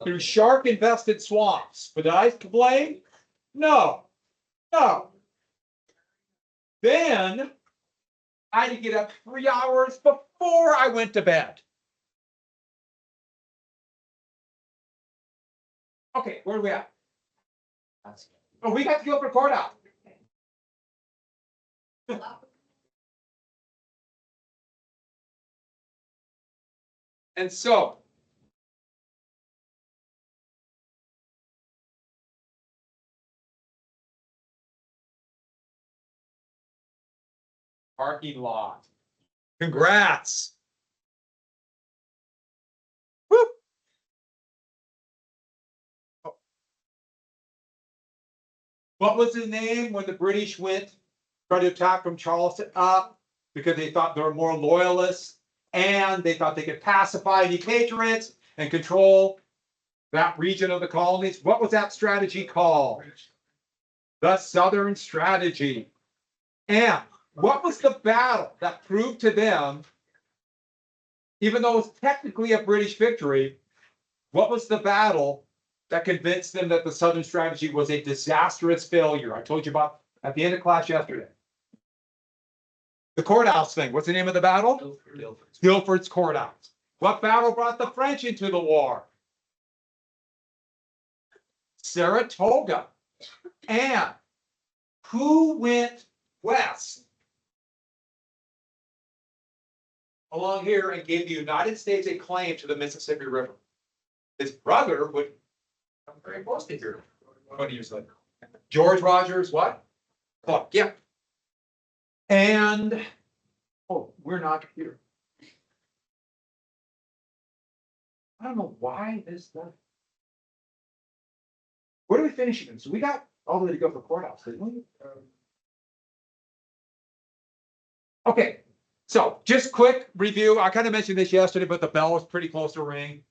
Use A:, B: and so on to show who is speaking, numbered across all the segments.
A: through shark-infested swamps. But did I complain? No, no. Then I had to get up 3 hours before I went to bed. Okay, where are we at? Oh, we got to go for courthouse. And so parking lot. Congrats. Woo. Oh. What was the name when the British went tried to attack from Charleston up because they thought they were more loyalists and they thought they could pacify the patriots and control that region of the colonies? What was that strategy called? The Southern Strategy. And what was the battle that proved to them, even though it was technically a British victory, what was the battle that convinced them that the Southern Strategy was a disastrous failure? I told you about at the end of class yesterday. The courthouse thing. What's the name of the battle? Guilford's Courthouse. What battle brought the French into the war? Saratoga. And who went west along here and gave the United States a claim to the Mississippi River? His brother would come very close to here 20 years later. George Rogers, what? Clark, yeah. And, oh, we're not here. I don't know why this stuff. Where do we finish again? So we got all the way to go for courthouse, didn't we? Okay, so just quick review. I kind of mentioned this yesterday, but the bell was pretty close to ring.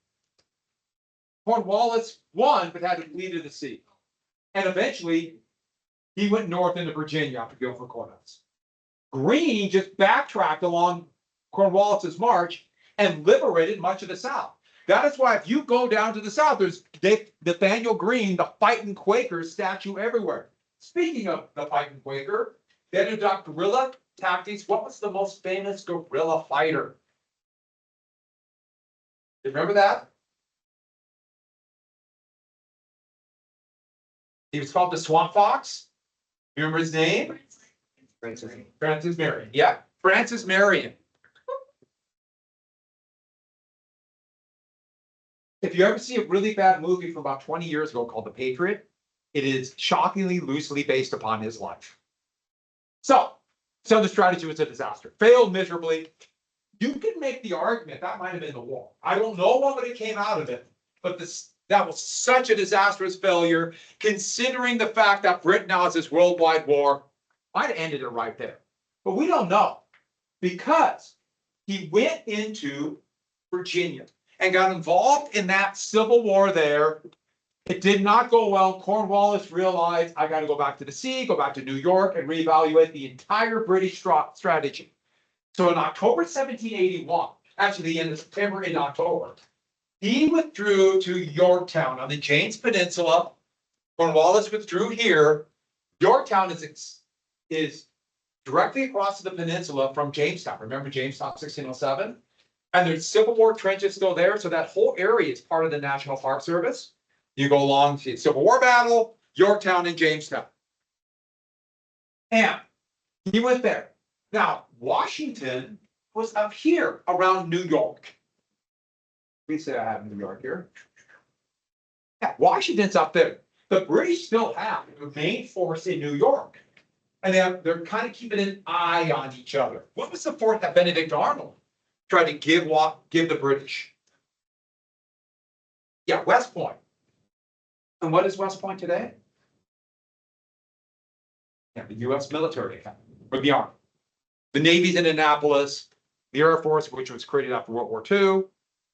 A: Cornwallis won, but had to flee to the sea. And eventually, he went north into Virginia after Guilford Courthouse. Greene just backtracked along Cornwallis's march and liberated much of the South. That is why if you go down to the South, there's Nathaniel Greene, the fighting Quaker statue everywhere. Speaking of the fighting Quaker, they had to adopt guerrilla tactics. What was the most famous guerrilla fighter? You remember that? He was called the Swamp Fox. You remember his name? Francis Marion. Yeah, Francis Marion. If you ever see a really bad movie from about 20 years ago called The Patriot, it is shockingly loosely based upon his life. So the strategy was a disaster, failed miserably. You can make the argument that might have been the war. I don't know what came out of it, but that was such a disastrous failure, considering the fact that Britain now has this worldwide war. Might have ended it right there, but we don't know, because he went into Virginia and got involved in that civil war there. It did not go well. Cornwallis realized, I got to go back to the sea, go back to New York, and reevaluate the entire British strategy. So in October 1781, actually the end of September and October, he withdrew to Yorktown on the James Peninsula. Cornwallis withdrew here. Yorktown is directly across the peninsula from Jamestown. Remember Jamestown, 1607? And there's Civil War trenches still there, so that whole area is part of the National Park Service. You go along to the Civil War battle, Yorktown and Jamestown. And he went there. Now, Washington was up here around New York. We say I have New York here. Yeah, Washington's up there. The British still have their main force in New York. And they're kind of keeping an eye on each other. What was the fort that Benedict Arnold tried to give the British? Yeah, West Point. And what is West Point today? Yeah, the U.S. military or the Army. The Navy's in Annapolis, the Air Force, which was created after World War II,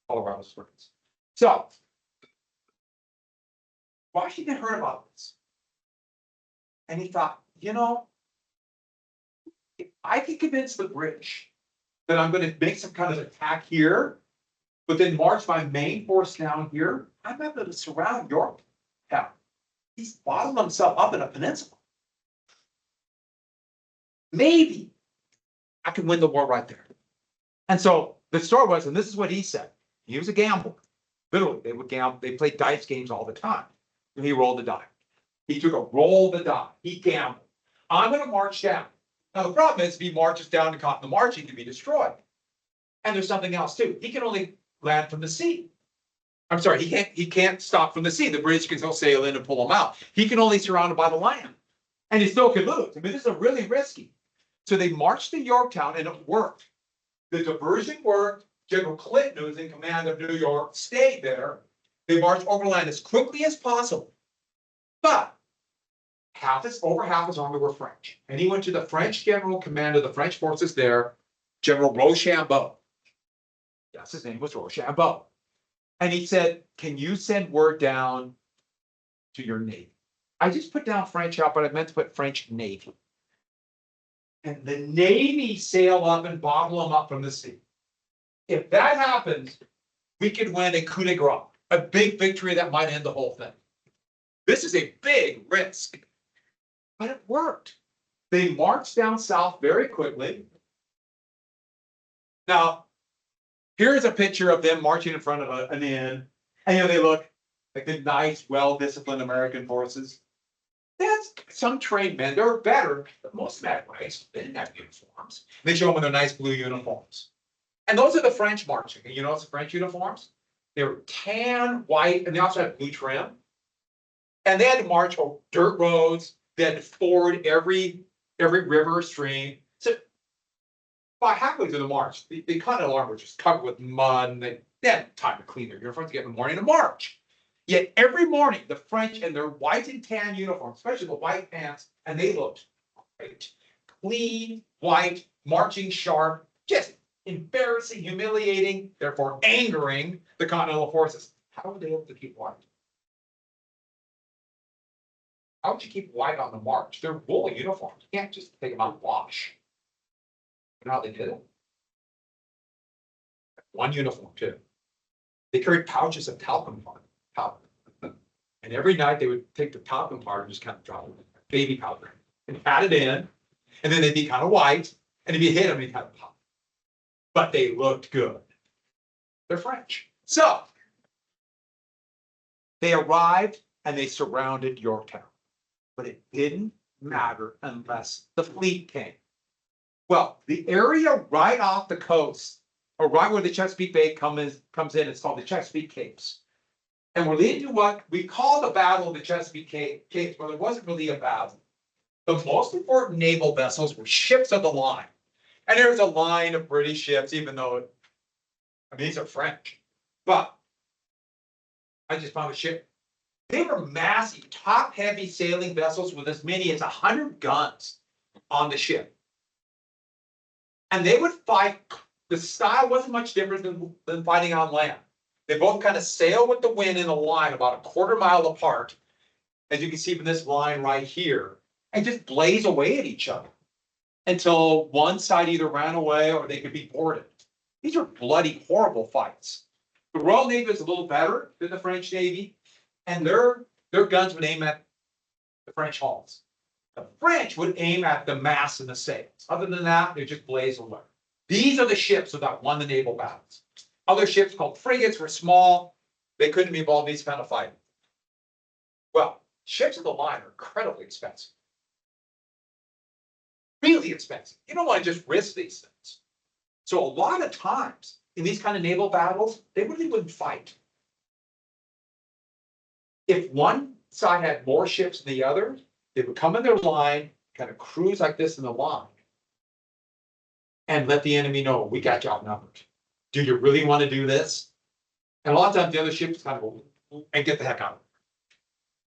A: Colorado Springs. So Washington heard about this. And he thought, you know, if I can convince the British that I'm going to make some kind of attack here, but then march my main force down here, I'm able to surround Yorktown. He's bottled himself up in a peninsula. Maybe I can win the war right there. And so the story was, and this is what he said. He was a gambler. Literally, they would gamble. They played dice games all the time. And he rolled the die. He took a roll of the die. He gambled. I'm going to march down. Now, the problem is if he marches down and caught in the march, he can be destroyed. And there's something else too. He can only land from the sea. I'm sorry, he can't stop from the sea. The British can still sail in and pull him out. He can only surround him by the land. And he still can lose. I mean, this is really risky. So they marched to Yorktown and it worked. The diversion worked. General Clinton, who was in command of New York, stayed there. They marched overland as quickly as possible. But over half his army were French. And he went to the French general command of the French forces there, General Rochambeau. Yes, his name was Rochambeau. And he said, can you send word down to your Navy? I just put down French out, but I meant to put French Navy. And the Navy sail up and bottle them up from the sea. If that happens, we could win a coup de grace, a big victory that might end the whole thing. This is a big risk, but it worked. They marched down south very quickly. Now, here's a picture of them marching in front of an inn, and they look like the nice, well-disciplined American forces. That's some trained men. They're better, but most bad guys, they didn't have uniforms. They show them in their nice blue uniforms. And those are the French marching. And you notice the French uniforms? They were tan, white, and they also had blue trim. And they had to march over dirt roads. They had to ford every river or stream. So by halfway through the march, the Continental Army was just covered with mud, and they had time to clean their uniforms to get in the morning to march. Yet every morning, the French in their white and tan uniforms, especially the white pants, and they looked great. Clean, white, marching sharp, just embarrassing, humiliating, therefore angering the Continental forces. How were they able to keep white? How would you keep white on the march? They're wool uniforms. You can't just take them out and wash. You know how they did it? One uniform, too. They carried pouches of talcum powder. And every night they would take the talcum powder and just kind of drop it in, baby powder, and pat it in. And then they'd be kind of white. And if you hit them, they'd kind of pop. But they looked good. They're French. So they arrived and they surrounded Yorktown. But it didn't matter unless the fleet came. Well, the area right off the coast, or right where the Chesapeake Bay comes in, it's called the Chesapeake Capes. And we're leading to what we call the Battle of the Chesapeake Capes, but it wasn't really a battle. The most important naval vessels were ships of the line. And there's a line of British ships, even though, these are French. But I just found a ship. They were massive, top-heavy sailing vessels with as many as 100 guns on the ship. And they would fight. The style wasn't much different than fighting on land. They both kind of sail with the wind in a line about a quarter mile apart, as you can see from this line right here, and just blaze away at each other until one side either ran away or they could be boarded. These are bloody, horrible fights. The Royal Navy was a little better than the French Navy, and their guns would aim at the French hulls. The French would aim at the masts and the sails. Other than that, they just blaze away. These are the ships that won the naval battles. Other ships called frigates were small. They couldn't be involved in these kind of fighting. Well, ships of the line are incredibly expensive. Really expensive. You don't want to just risk these things. So a lot of times in these kind of naval battles, they really wouldn't fight. If one side had more ships than the other, they would come in their line, kind of cruise like this in the line, and let the enemy know, we got you outnumbered. Do you really want to do this? And a lot of times the other ships kind of go and get the heck out.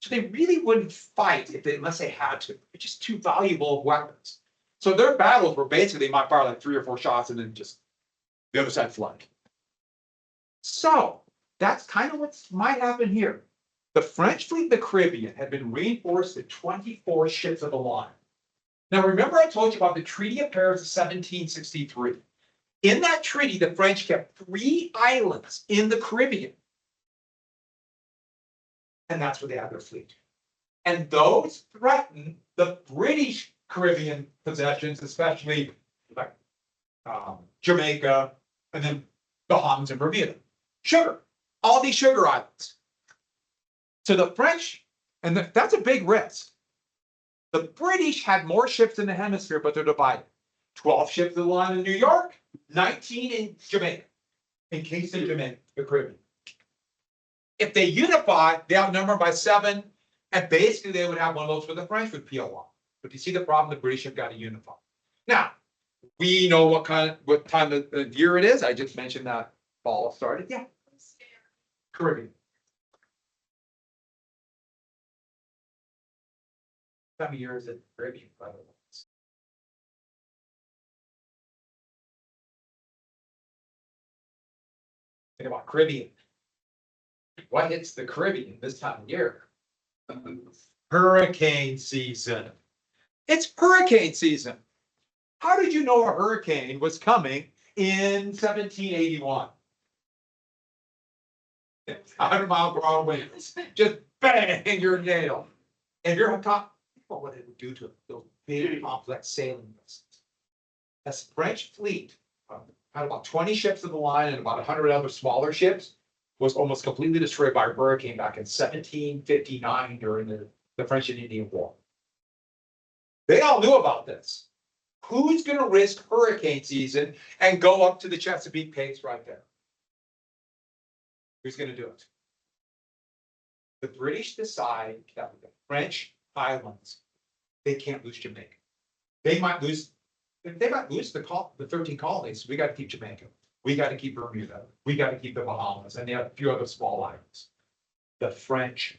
A: So they really wouldn't fight unless they had to. It's just too valuable of weapons. So their battles were basically, they might fire like 3 or 4 shots and then just the other side flood. So that's kind of what might happen here. The French fleet in the Caribbean had been reinforced to 24 ships of the line. Now remember I told you about the Treaty of Paris of 1763. In that treaty, the French kept 3 islands in the Caribbean. And that's where they had their fleet. And those threatened the British Caribbean possessions, especially like Jamaica, and then Bahamas and Bermuda. Sugar, all these sugar islands. So the French, and that's a big risk. The British had more ships in the hemisphere, but they're divided. 12 ships in the line in New York, 19 in Jamaica, in Kingston, Jamaica, the Caribbean. If they unify, they outnumber them by 7, and basically they would have one of those where the French would peel off. But you see the problem, the British have got to unify. Now, we know what time of the year it is. I just mentioned that fall started. Yeah. Caribbean. What time of year is it? Caribbean, by the way. Think about Caribbean. What hits the Caribbean this time of year? Hurricane season. It's hurricane season. How did you know a hurricane was coming in 1781? 100-mile-per-hour winds, just bang your nail. And you're on top. What it would do to those big complex sailing vessels. This French fleet had about 20 ships in the line and about 100 other smaller ships. Was almost completely destroyed by a hurricane back in 1759 during the French and Indian War. They all knew about this. Who's going to risk hurricane season and go up to the Chesapeake Capes right there? Who's going to do it? The British decide that with the French islands, they can't lose Jamaica. They might lose the 13 colonies. We got to keep Jamaica. We got to keep Bermuda. We got to keep the Bahamas, and they have a few other small islands. The French.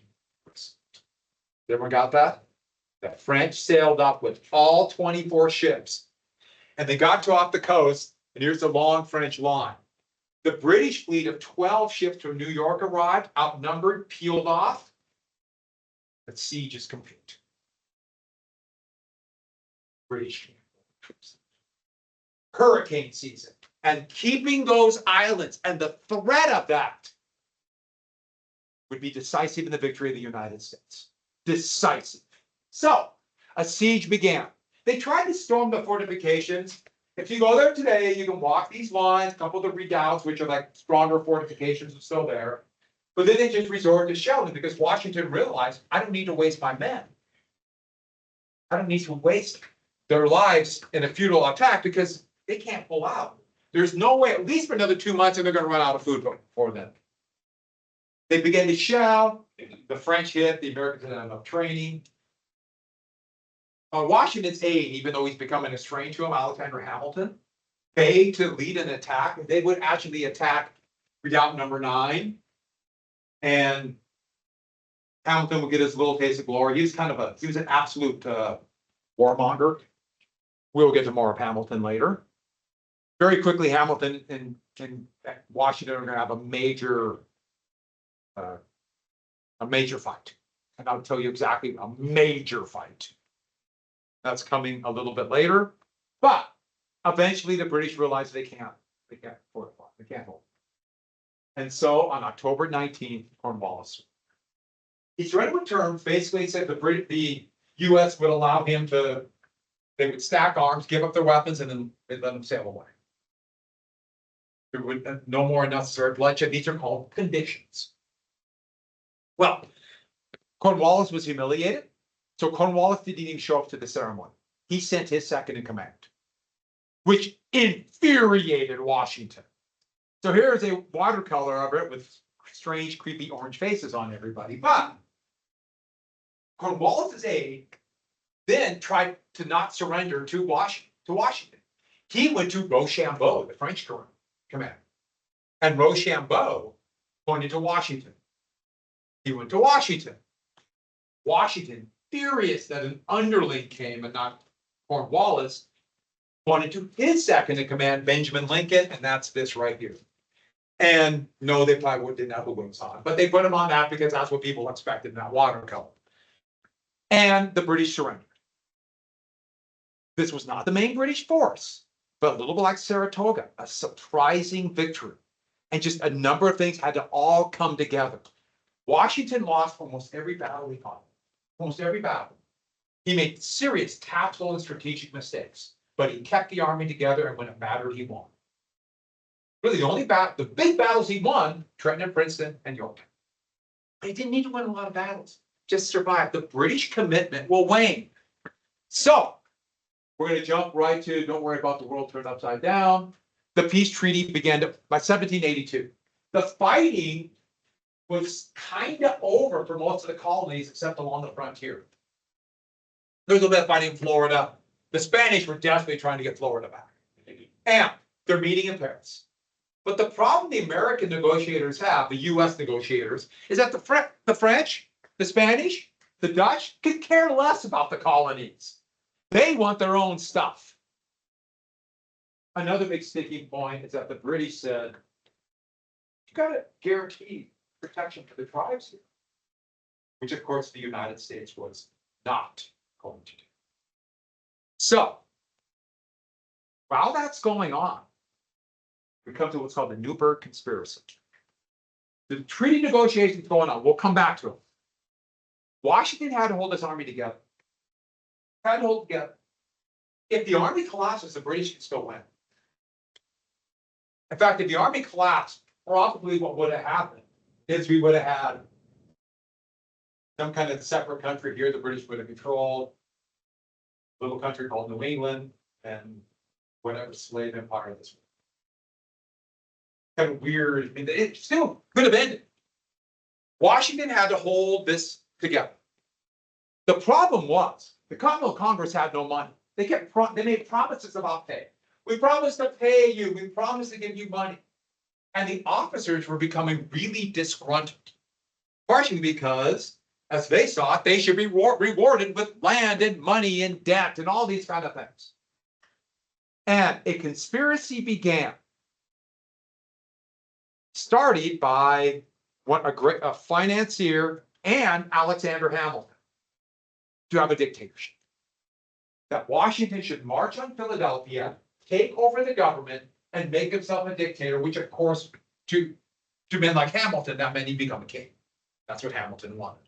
A: Everyone got that? The French sailed up with all 24 ships, and they got to off the coast, and here's the long French line. The British fleet of 12 ships from New York arrived, outnumbered, peeled off. The siege is complete. British troops. Hurricane season. And keeping those islands and the threat of that would be decisive in the victory of the United States. Decisive. So a siege began. They tried to storm the fortifications. If you go there today, you can walk these lines, a couple of the redoubts, which are like stronger fortifications, are still there. But then they just resorted to shelling because Washington realized, I don't need to waste my men. I don't need to waste their lives in a futile attack because they can't pull out. There's no way, at least for another 2 months, and they're going to run out of food for them. They began to shell. The French hit. The Americans didn't have enough training. Washington's aide, even though he's becoming estranged to him, Alexander Hamilton, begged to lead an attack. They would actually attack redoubt number 9. And Hamilton would get his little taste of glory. He was an absolute warmonger. We'll get to more of Hamilton later. Very quickly, Hamilton and Washington are going to have a major fight. And I'll tell you exactly a major fight. That's coming a little bit later. But eventually the British realize they can't fortify, they can't hold. And so on October 19th, Cornwallis. He threatened with terms, basically said the US would allow him to, they would stack arms, give up their weapons, and then they'd let them sail away. There would no more unnecessary bloodshed. These are called conditions. Well, Cornwallis was humiliated. So Cornwallis didn't even show up to the ceremony. He sent his second in command, which infuriated Washington. So here's a watercolor of it with strange, creepy orange faces on everybody. But Cornwallis's aide then tried to not surrender to Washington. He went to Rochambeau, the French commander. And Rochambeau pointed to Washington. He went to Washington. Washington, furious that an underling came and not Cornwallis, pointed to his second in command, Benjamin Lincoln, and that's this right here. And no, they probably didn't have the wings on, but they put him on that because that's what people expected in that watercolor. And the British surrendered. This was not the main British force. but a little bit like Saratoga, a surprising victory. And just a number of things had to all come together. Washington lost almost every battle he fought, almost every battle. He made serious tactical and strategic mistakes, but he kept the army together, and when it mattered, he won. Really, the big battles he won, Trenton and Princeton and Yorktown. But he didn't need to win a lot of battles, just survive. The British commitment will wane. So we're going to jump right to, don't worry about the world turned upside down. The peace treaty began by 1782. The fighting was kind of over for most of the colonies, except along the frontier. There was a little bit of fighting in Florida. The Spanish were desperately trying to get Florida back. And they're meeting in Paris. But the problem the American negotiators have, the US negotiators, is that the French, the Spanish, the Dutch could care less about the colonies. They want their own stuff. Another big sticking point is that the British said, you got to guarantee protection for the tribes here, which of course the United States was not going to do. So, while that's going on, we come to what's called the Newburgh Conspiracy. The treaty negotiations going on, we'll come back to it. Washington had to hold his army together. Had to hold it together. If the army collapses, the British can still win. In fact, if the army collapsed, probably what would have happened is we would have had some kind of separate country here the British would have controlled, a little country called New England, and whatever slave empire this was. Kind of weird. I mean, it still could have ended. Washington had to hold this together. The problem was the Continental Congress had no money. They made promises about pay. We promised to pay you. We promised to give you money. And the officers were becoming really disgruntled, partially because, as they saw it, they should be rewarded with land and money and debt and all these kind of things. And a conspiracy began, started by a financier and Alexander Hamilton, to have a dictatorship. That Washington should march on Philadelphia, take over the government, and make himself a dictator, which of course, to men like Hamilton, that meant he'd become a king. That's what Hamilton wanted.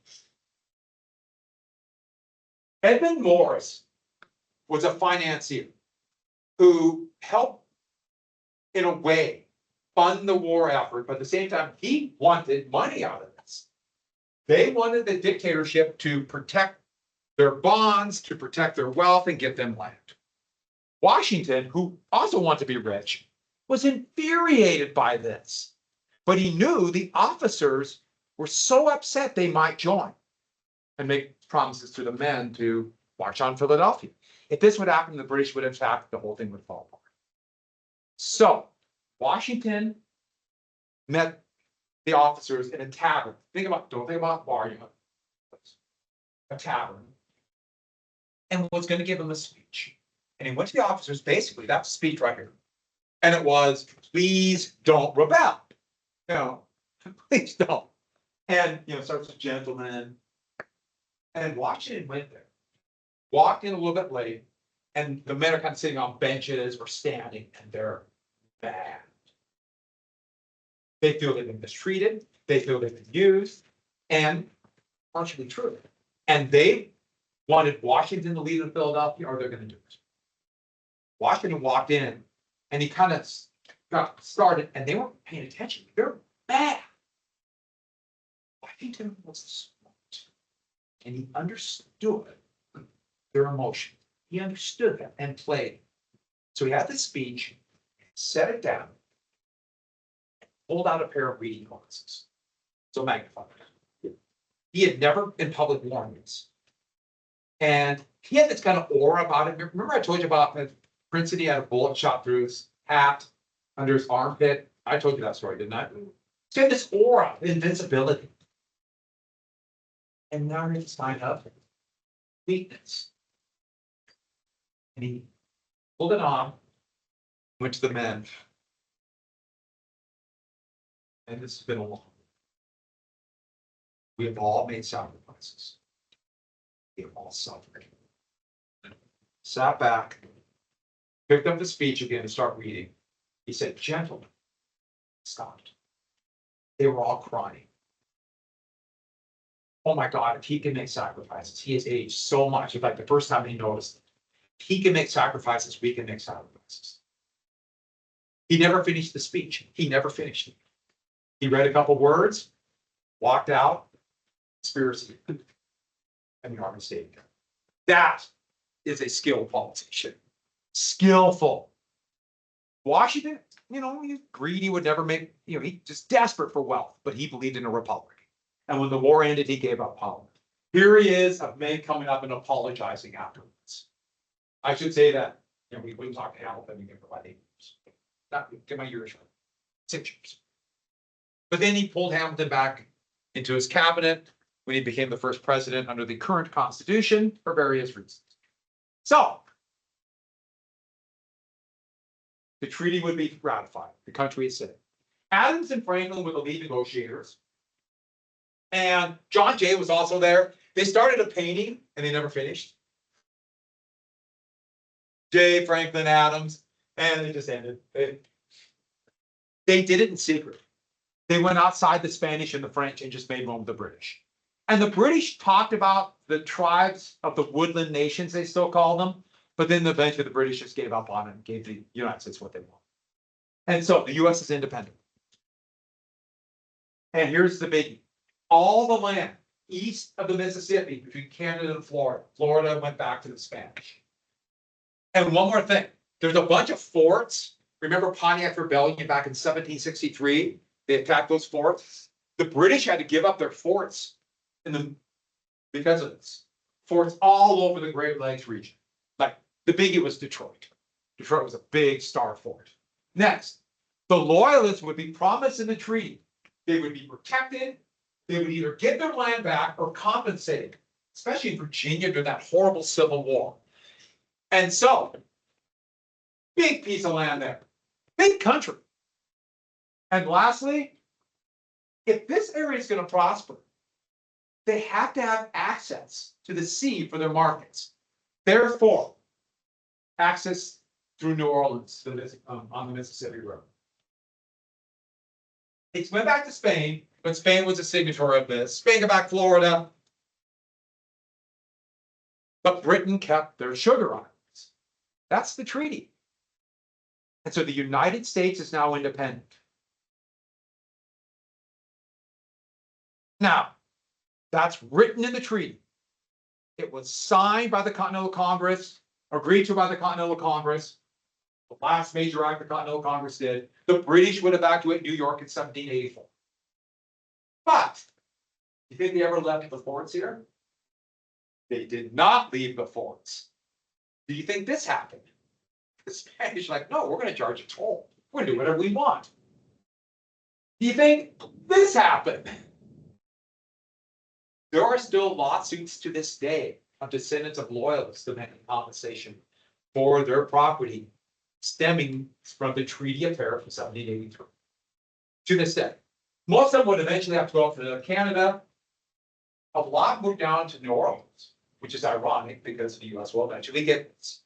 A: Edmund Morris was a financier who helped, in a way, fund the war effort, but at the same time, he wanted money out of this. They wanted the dictatorship to protect their bonds, to protect their wealth, and give them land. Washington, who also wanted to be rich, was infuriated by this, but he knew the officers were so upset they might join and make promises to the men to march on Philadelphia. If this would happen, the British would attack, the whole thing would fall apart. So Washington met the officers in a tavern. Don't think about bar, a tavern, and was going to give them a speech. And he went to the officers, basically, that's a speech right here. And it was, please don't rebel. Please don't. And, starts with gentlemen. And Washington went there, walked in a little bit late, and the men are kind of sitting on benches or standing, and they're mad. They feel they've been mistreated. They feel they've been used, and partially true. And they wanted Washington to lead in Philadelphia, or they're going to do it. Washington walked in, and he kind of got started, and they weren't paying attention. They're mad. Washington was smart, and he understood their emotion. He understood them and played. So he had the speech, set it down, pulled out a pair of reading glasses. So magnified. He had never in public worn this. And he had this kind of aura about him. Remember I told you about Princeton, he had a bullet shot through his hat, under his armpit. I told you that story, didn't I? He had this aura of invincibility. And now he's sign up weakness. And he pulled it on, went to the men. And this has been a long. We have all made sacrifices. We have all suffered. Sat back, picked up the speech again and started reading. He said, "Gentlemen," stopped. They were all crying. Oh my God, if he can make sacrifices, he has aged so much. It's like the first time he noticed it. If he can make sacrifices, we can make sacrifices. He never finished the speech. He never finished it. He read a couple words, walked out, conspiracy, and the army stayed. That is a skilled politician. Skillful. Washington, he's greedy, would never make, he's just desperate for wealth, but he believed in a republic. And when the war ended, he gave up power. Here he is, a man coming up and apologizing afterwards. I should say that, we wouldn't talk to Hamilton, we give about 8 years. Not get my years right. 6 years. But then he pulled Hamilton back into his cabinet when he became the first president under the current constitution for various reasons. So, the treaty would be ratified. The country is sitting. Adams and Franklin were the lead negotiators. And John Jay was also there. They started a painting and they never finished. Jay, Franklin, Adams, and it just ended. They did it in secret. They went outside the Spanish and the French and just made room with the British. And the British talked about the tribes of the woodland nations, they still call them. But then eventually the British just gave up on it and gave the United States what they want. And so the US is independent. And here's the biggie. All the land east of the Mississippi between Canada and Florida. Florida went back to the Spanish. And one more thing. There's a bunch of forts. Remember Pontiac Rebellion back in 1763? They attacked those forts. The British had to give up their forts because of this. Forts all over the Great Lakes region. Like the biggie was Detroit. Detroit was a big star fort. Next, the Loyalists would be promised in the treaty. They would be protected. They would either get their land back or compensated, especially in Virginia during that horrible Civil War. And so, big piece of land there, big country. And lastly, if this area is going to prosper, they have to have access to the sea for their markets. Therefore, access through New Orleans on the Mississippi River. It went back to Spain, but Spain was a signatory of this. Spain got back Florida. But Britain kept their sugar islands. That's the treaty. And so the United States is now independent. Now, that's written in the treaty. It was signed by the Continental Congress, agreed to by the Continental Congress. The last major act the Continental Congress did. The British would evacuate New York in 1784. But, you think they ever left the forts here? They did not leave the forts. Do you think this happened? The Spanish are like, no, we're going to charge a toll. We're going to do whatever we want. Do you think this happened? There are still lawsuits to this day of descendants of loyalists demanding compensation for their property stemming from the Treaty of Paris from 1783. To this day. Most of them would eventually have to go to Canada. A lot moved down to New Orleans, which is ironic because the US will eventually get this.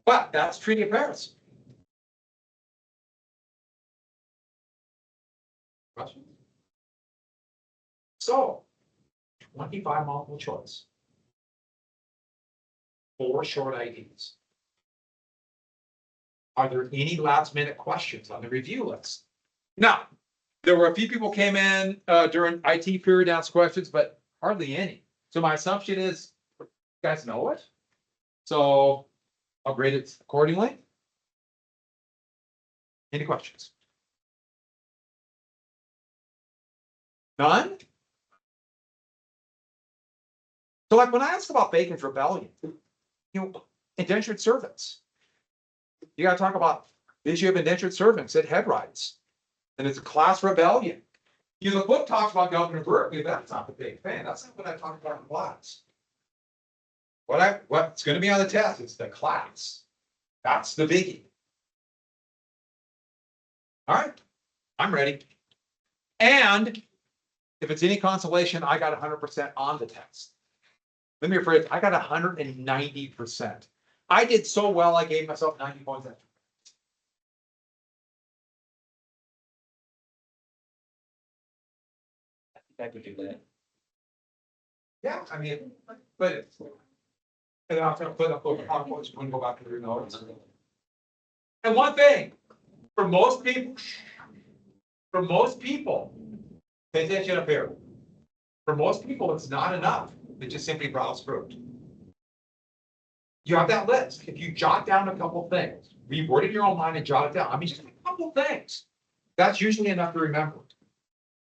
A: But that's Treaty of Paris. Questions? So, 25 multiple choice. 4 short IDs. Are there any last minute questions on the review list? Now, there were a few people came in during IT period, asked questions, but hardly any. So my assumption is you guys know it. So I'll grade it accordingly. Any questions? None? So like when I ask about Bacon's Rebellion, indentured servants. You got to talk about the issue of indentured servants at head rights. And it's a class rebellion. The book talks about Governor Berkeley, but that's not the big fan. That's not what I talk about in class. What's going to be on the test is the class. That's the biggie. All right, I'm ready. And if it's any consolation, I got 100% on the test. Let me rephrase, I got 190%. I did so well, I gave myself 90 points.
B: I could do that.
A: Yeah, I mean, but. And I'm gonna put up those PowerPoints when we go back to your notes. And one thing, for most people, pay attention up here. For most people, it's not enough to just simply browse through it. You have that list. If you jot down a couple things, reword it in your own mind and jot it down. I mean, just a couple things. That's usually enough to remember.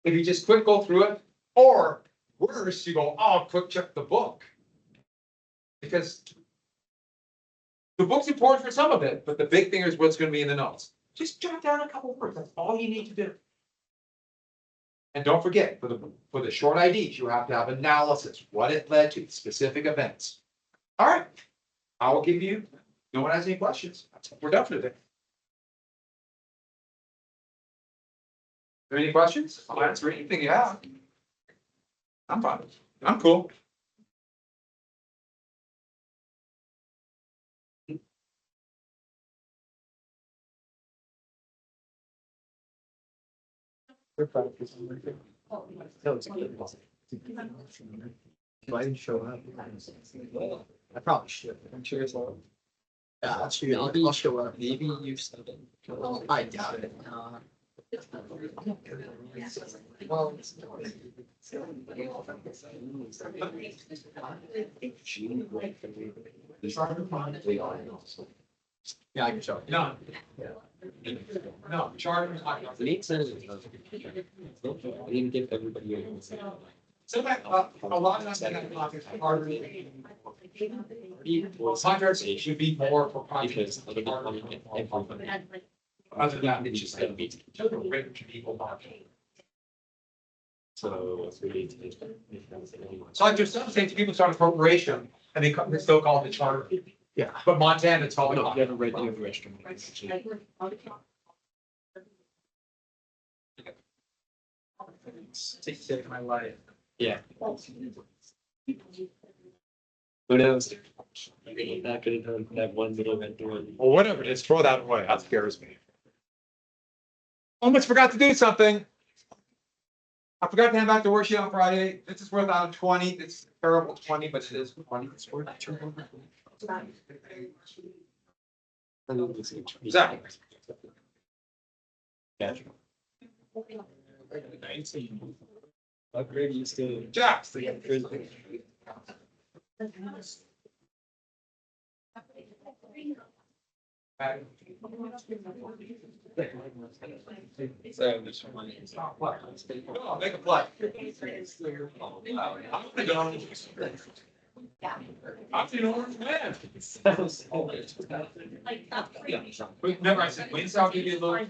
A: If you just quick go through it, or worse, you go, oh, quick check the book. Because the book's important for some of it, but the big thing is what's going to be in the notes. Just jot down a couple words. That's all you need to do. And don't forget, for the short IDs, you have to have analysis, what it led to, specific events. All right. I will give you, no one has any questions. We're done for today. Are there any questions? I'll answer anything you have. I'm fine. I'm cool.
B: Why didn't you show up? I probably should. I'm sure it's all. Yeah, I'll show up. Maybe you said it. I doubt it. Well. Yeah, I can show it.
A: No. No, charter.
B: Nate says it. I didn't give everybody a.
A: So a lot of times I got contracts harder. Contracts should be more for projects.
B: Because everybody.
A: Other than that, it's just gonna be written to people.
B: So we need to.
A: So like there's some states, people start a corporation and they still call it the charter.
B: Yeah.
A: But Montana, it's called.
B: No, you haven't read the restaurant. Take care of my life. Yeah. Who knows? I'm not gonna do that one little bit doing.
A: Well, whatever it is, throw that away. That scares me. Almost forgot to do something. I forgot to hand back the worksheet on Friday. This is worth out of 20. It's terrible 20, but it is 20. It's worth Exactly.
B: Gotcha. Upgrade you still.
A: Jack.
B: So this one.
A: Oh, make a play. I'm gonna go. I'm the orange man. Remember, I said, wait, I'll give you a little.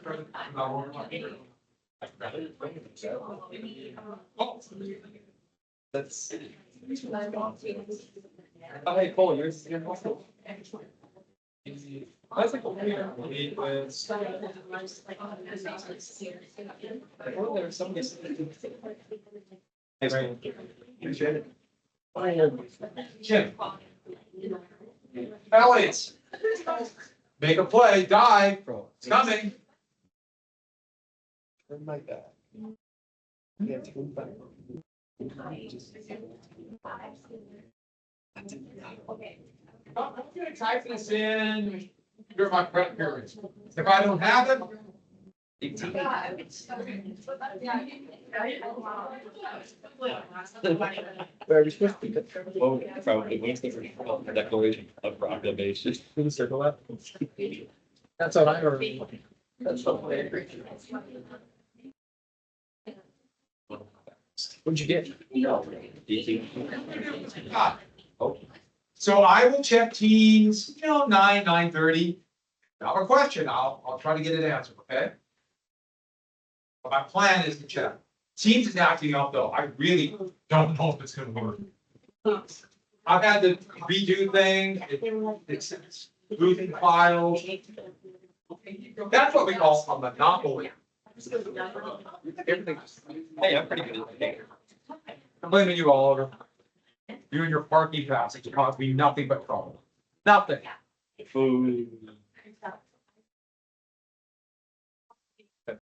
A: Oh.
B: That's. Oh, hey, Paul, yours is your household. That's like a weird. Well, there's somebody.
A: Jim. Alex. Make a play, dive. It's coming.
B: Turn my back. Yeah, turn back.
A: I'm gonna type this in during my prep periods. If I don't have it.
B: Where are we supposed to be? Oh, probably what's the declaration of proclamation? Can you circle that? That's what I heard. That's what I agree. What'd you get?
A: Oh. So I will check teams, 9:30. Now a question, I'll try to get it answered, okay? But my plan is to check. Teams is acting up though. I really don't know if it's gonna work. I've had to redo things. It's moving files. That's what we call a monopoly.
B: Everything. Hey, I'm pretty good at it.
A: I'm blaming you, Oliver. You and your parking passes caused me nothing but trouble. Nothing.
B: Food.